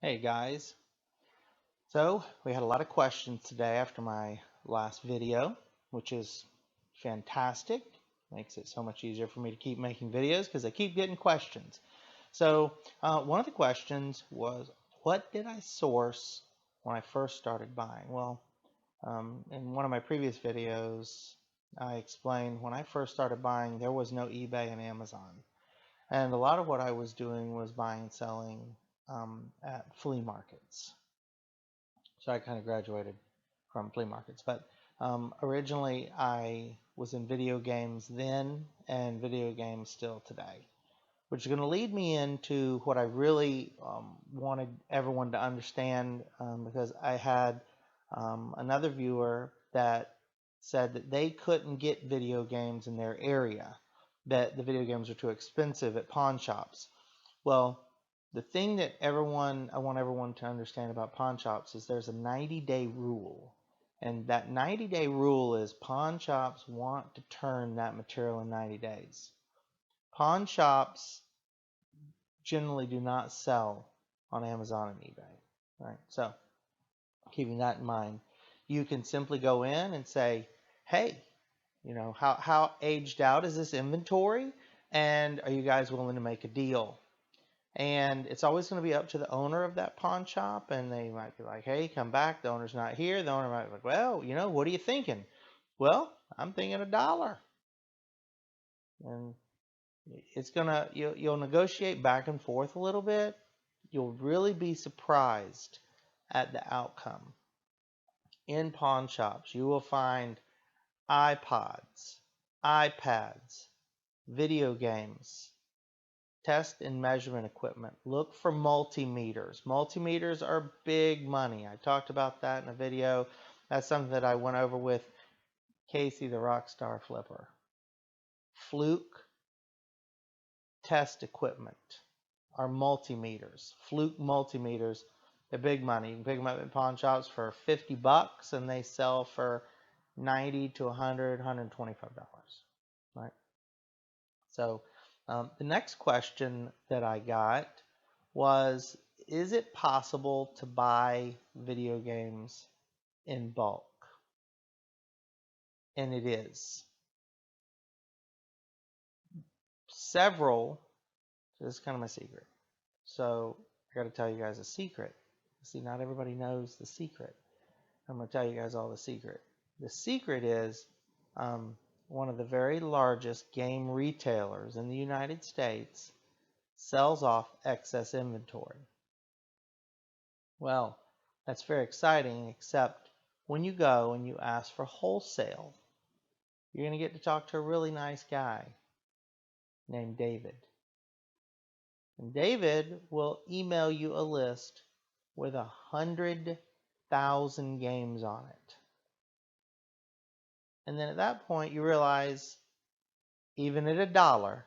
Hey guys, so we had a lot of questions today after my last video, which is fantastic. Makes it so much easier for me to keep making videos because I keep getting questions. So one of the questions was, what did I source when I first started buying? Well, in one of my previous videos, I explained when I first started buying, there was no eBay and Amazon. And a lot of what I was doing was buying and selling at flea markets. So I kind of graduated from flea markets. But originally, I was in video games then and video games still today, which is going to lead me into what I really wanted everyone to understand because I had another viewer that said that they couldn't get video games in their area, that the video games are too expensive at pawn shops. Well, the thing that I want everyone to understand about pawn shops is there's a 90-day rule. And that 90-day rule is pawn shops want to turn that material in 90 days. Pawn shops generally do not sell on Amazon and eBay, right? So, keeping that in mind, you can simply go in and say, hey, how aged out is this inventory? And are you guys willing to make a deal? And it's always going to be up to the owner of that pawn shop. And they might be like, hey, come back. The owner's not here. The owner might be like, well, what are you thinking? Well, I'm thinking $1. And you'll negotiate back and forth a little bit. You'll really be surprised at the outcome. In pawn shops, you will find iPods, iPads, video games, test and measurement equipment. Look for multimeters. Multimeters are big money. I talked about that in a video. That's something that I went over with Casey the Rockstar Flipper. Fluke test equipment are multimeters. Fluke multimeters, they're big money. You can pick them up at pawn shops for $50 and they sell for $90 to $100, $125. Right? So the next question that I got was, is it possible to buy video games in bulk? And it is. Several, this is kind of my secret. So I got to tell you guys a secret. See, not everybody knows the secret. I'm going to tell you guys all the secret. The secret is one of the very largest game retailers in the United States sells off excess inventory. Well, that's very exciting, except when you go and you ask for wholesale, you're going to get to talk to a really nice guy named David. And David will email you a list with 100,000 games on it. And then at that point, you realize, even at $1,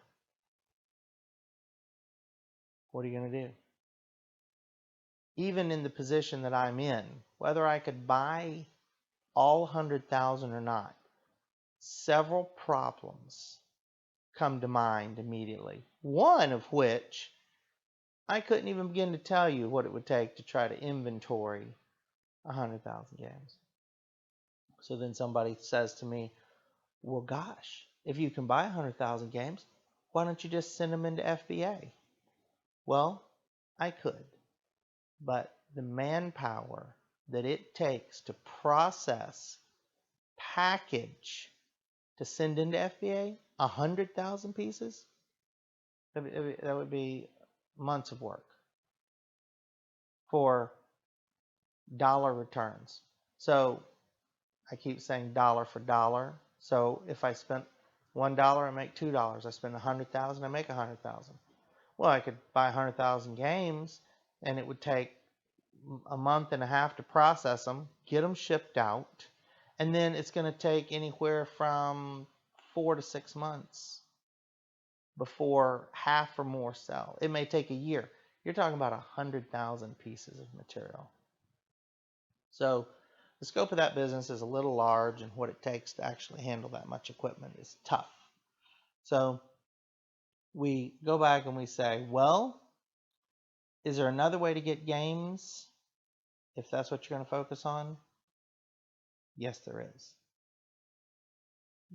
what are you going to do? Even in the position that I'm in, whether I could buy all 100,000 or not, several problems come to mind immediately. One of which, I couldn't even begin to tell you what it would take to try to inventory 100,000 games. So then somebody says to me, well, gosh, if you can buy 100,000 games, why don't you just send them into FBA? Well, I could, but the manpower that it takes to process, package, to send into FBA 100,000 pieces, that would be months of work for dollar returns. So I keep saying dollar for dollar. So if I spent $1, I make $2. I spend 100,000, I make 100,000. Well, I could buy 100,000 games, and it would take a month and a half to process them, get them shipped out, and then it's going to take anywhere from 4 to 6 months before half or more sell. It may take a year. You're talking about 100,000 pieces of material. So the scope of that business is a little large, and what it takes to actually handle that much equipment is tough. So we go back and we say, well, Is there another way to get games if that's what you're going to focus on? Yes, there is.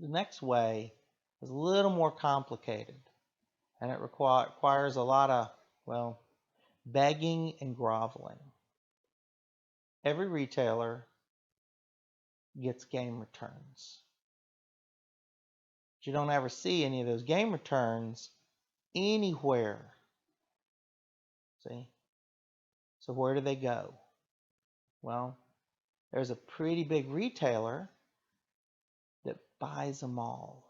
The next way is a little more complicated, and it requires a lot of, well, begging and groveling. Every retailer gets game returns. But you don't ever see any of those game returns anywhere. See? So where do they go? Well, there's a pretty big retailer that buys them all.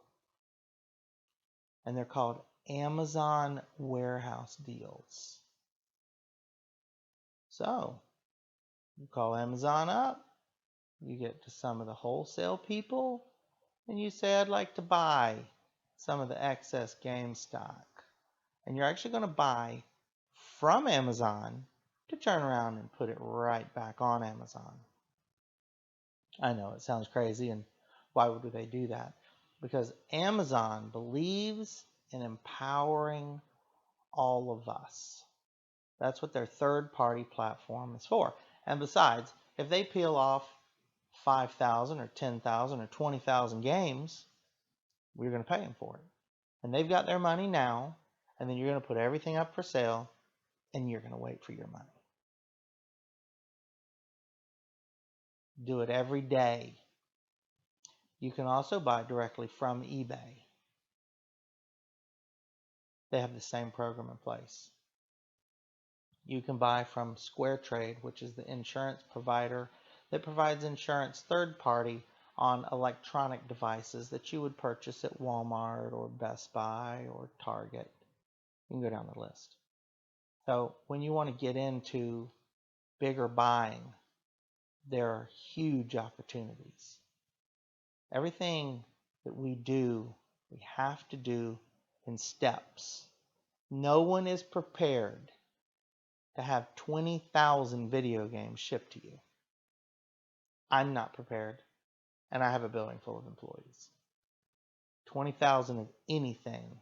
And they're called Amazon warehouse deals. So you call Amazon up, you get to some of the wholesale people, and you say, I'd like to buy some of the excess game stock. And you're actually going to buy from Amazon to turn around and put it right back on Amazon. I know it sounds crazy, and why would they do that? Because Amazon believes in empowering all of us. That's what their third-party platform is for. And besides, if they peel off 5,000 or 10,000 or 20,000 games, we're going to pay them for it. And they've got their money now, and then you're going to put everything up for sale, and you're going to wait for your money. Do it every day. You can also buy directly from eBay. They have the same program in place. You can buy from SquareTrade, which is the insurance provider that provides insurance third party on electronic devices that you would purchase at Walmart or Best Buy or Target. You can go down the list. So when you want to get into bigger buying, there are huge opportunities. Everything that we do, we have to do in steps. No one is prepared to have 20,000 video games shipped to you. I'm not prepared, and I have a building full of employees. 20,000 of anything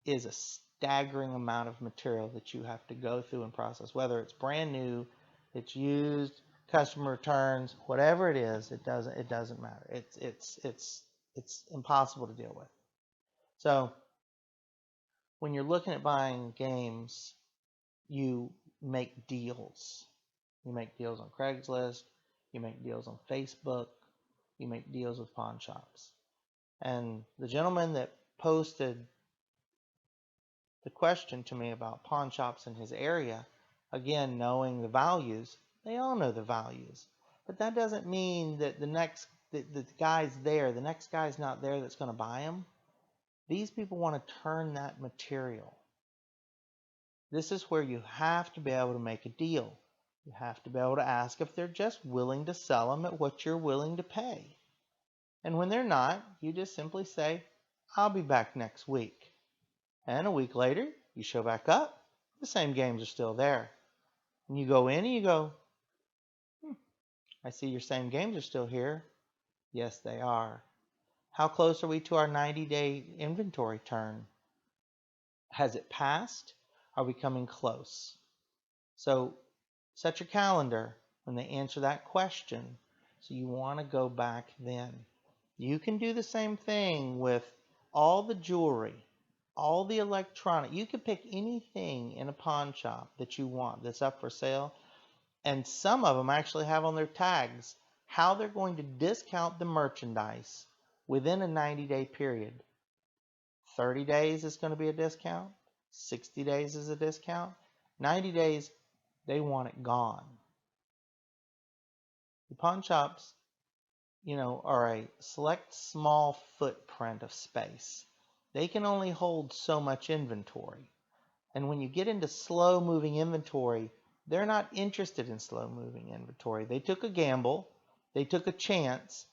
is a staggering amount of material that you have to go through and process, whether it's brand new, it's used, customer returns, whatever it is, it doesn't matter. It's impossible to deal with. So when you're looking at buying games, you make deals. You make deals on Craigslist, you make deals on Facebook, you make deals with pawn shops. And the gentleman that posted the question to me about pawn shops in his area, again, knowing the values, they all know the values. But that doesn't mean that the guy's there, the next guy's not there that's going to buy them. These people want to turn that material. This is where you have to be able to make a deal. You have to be able to ask if they're just willing to sell them at what you're willing to pay. And when they're not, you just simply say, I'll be back next week. And a week later, you show back up, the same games are still there. And you go in and you go, I see your same games are still here. Yes, they are. How close are we to our 90-day inventory turn? Has it passed? Are we coming close? So set your calendar when they answer that question. So you want to go back then. You can do the same thing with all the jewelry, all the electronic. You can pick anything in a pawn shop that you want that's up for sale. And some of them actually have on their tags how they're going to discount the merchandise within a 90-day period. 30 days is going to be a discount. 60 days is a discount. 90 days, they want it gone. The pawn shops, are a select small footprint of space. They can only hold so much inventory. And when you get into slow-moving inventory, they're not interested in slow-moving inventory. They took a gamble. They took a chance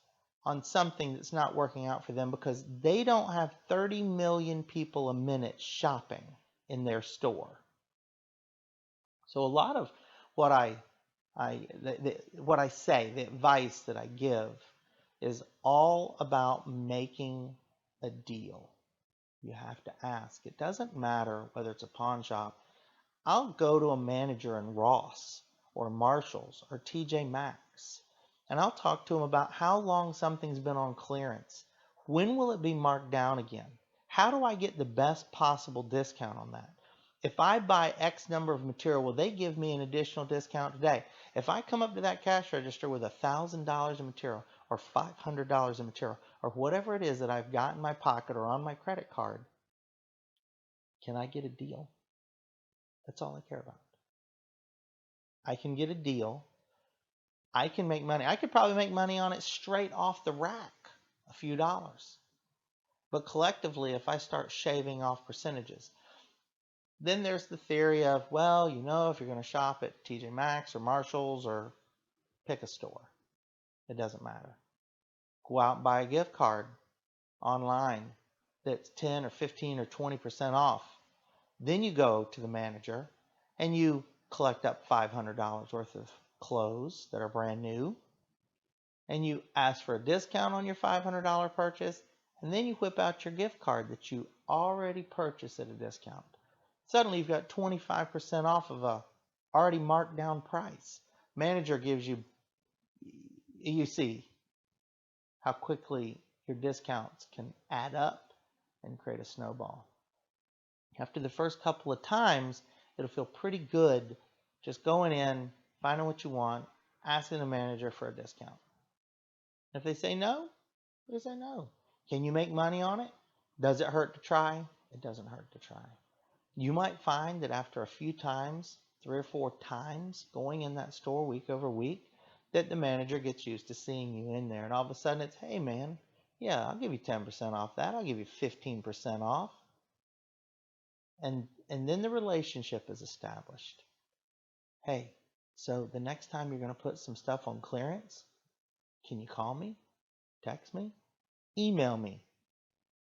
on something that's not working out for them because they don't have 30 million people a minute shopping in their store. So a lot of what what I say, the advice that I give, is all about making a deal. You have to ask. It doesn't matter whether it's a pawn shop. I'll go to a manager in Ross or Marshalls or TJ Maxx, and I'll talk to them about how long something's been on clearance. When will it be marked down again? How do I get the best possible discount on that? If I buy X number of material, will they give me an additional discount today? If I come up to that cash register with $1,000 in material or $500 in material or whatever it is that I've got in my pocket or on my credit card, can I get a deal? That's all I care about. I can get a deal. I can make money. I could probably make money on it straight off the rack, a few dollars. But collectively, if I start shaving off percentages, then there's the theory of, well, if you're going to shop at TJ Maxx or Marshalls or pick a store, it doesn't matter. Go out and buy a gift card online that's 10 or 15 or 20% off. Then you go to the manager and you collect up $500 worth of clothes that are brand new, and you ask for a discount on your $500 purchase, and then you whip out your gift card that you already purchased at a discount. Suddenly you've got 25% off of a already marked down price. Manager gives you see how quickly your discounts can add up and create a snowball. After the first couple of times, it'll feel pretty good just going in, finding what you want, asking the manager for a discount. If they say no, they say no. Can you make money on it? Does it hurt to try? It doesn't hurt to try. You might find that after a few times, 3 or 4 times, going in that store week over week, that the manager gets used to seeing you in there. And all of a sudden it's, hey man, yeah, I'll give you 10% off that. I'll give you 15% off. And then the relationship is established. Hey, so the next time you're going to put some stuff on clearance, can you call me, text me, email me,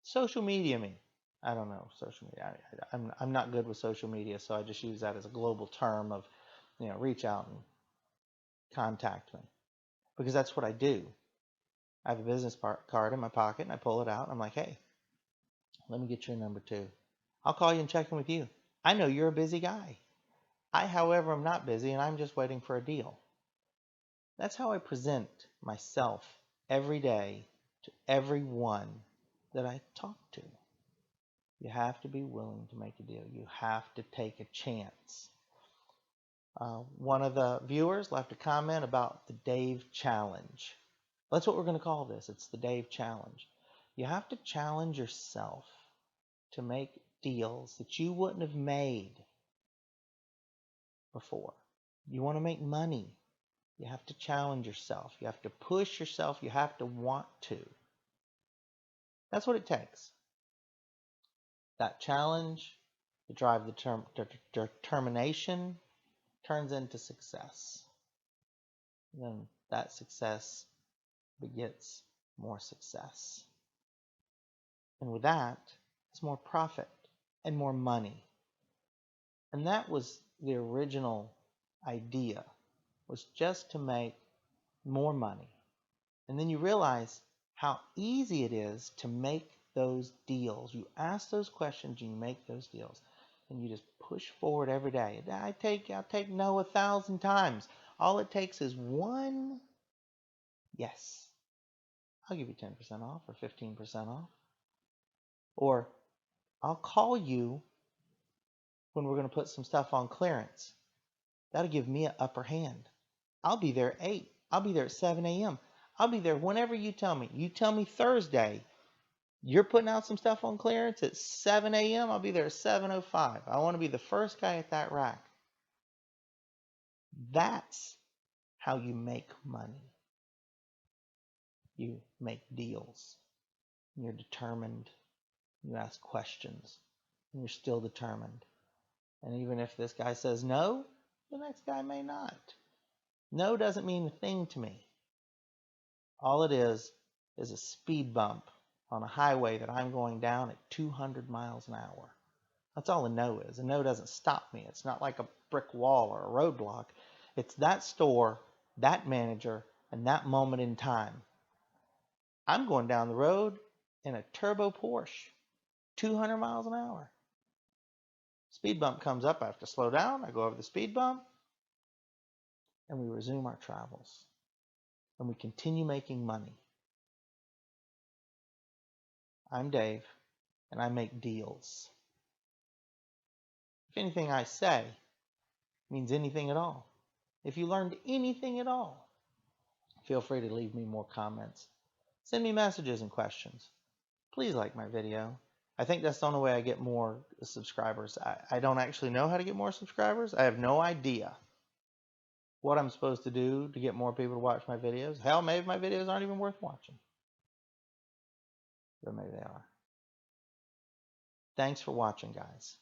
social media me? I don't know, social media. I'm not good with social media, so I just use that as a global term of, reach out and contact me, because that's what I do. I have a business card in my pocket, and I pull it out, and I'm like, hey, let me get your number too. I'll call you and check in with you. I know you're a busy guy. I, however, am not busy, and I'm just waiting for a deal. That's how I present myself every day to everyone that I talk to. You have to be willing to make a deal. You have to take a chance. One of the viewers left a comment about the Dave Challenge. That's what we're going to call this. It's the Dave Challenge. You have to challenge yourself to make deals that you wouldn't have made before. You want to make money. You have to challenge yourself. You have to push yourself. You have to want to. That's what it takes. That challenge, the drive, the determination turns into success. Then that success begets more success. And with that, it's more profit and more money. And that was the original idea, was just to make more money. And then you realize how easy it is to make those deals. You ask those questions and you make those deals. And you just push forward every day. I'll take no 1,000 times. All it takes is one yes. I'll give you 10% off or 15% off. Or I'll call you when we're going to put some stuff on clearance. That'll give me an upper hand. I'll be there at 8. I'll be there at 7 a.m. I'll be there whenever you tell me. You tell me Thursday, you're putting out some stuff on clearance at 7 a.m. I'll be there at 7:05. I want to be the first guy at that rack. That's how you make money. You make deals. You're determined. You ask questions. And you're still determined. And even if this guy says no, the next guy may not. No doesn't mean a thing to me. All it is a speed bump on a highway that I'm going down at 200 miles an hour. That's all a no is. A no doesn't stop me. It's not like a brick wall or a roadblock. It's that store, that manager, and that moment in time. I'm going down the road in a turbo Porsche, 200 miles an hour. Speed bump comes up, I have to slow down. I go over the speed bump, and we resume our travels. And we continue making money. I'm Dave, and I make deals. If anything I say means anything at all, if you learned anything at all, feel free to leave me more comments. Send me messages and questions. Please like my video. I think that's the only way I get more subscribers. I don't actually know how to get more subscribers. I have no idea what I'm supposed to do to get more people to watch my videos. Hell, maybe my videos aren't even worth watching. But maybe they are. Thanks for watching, guys.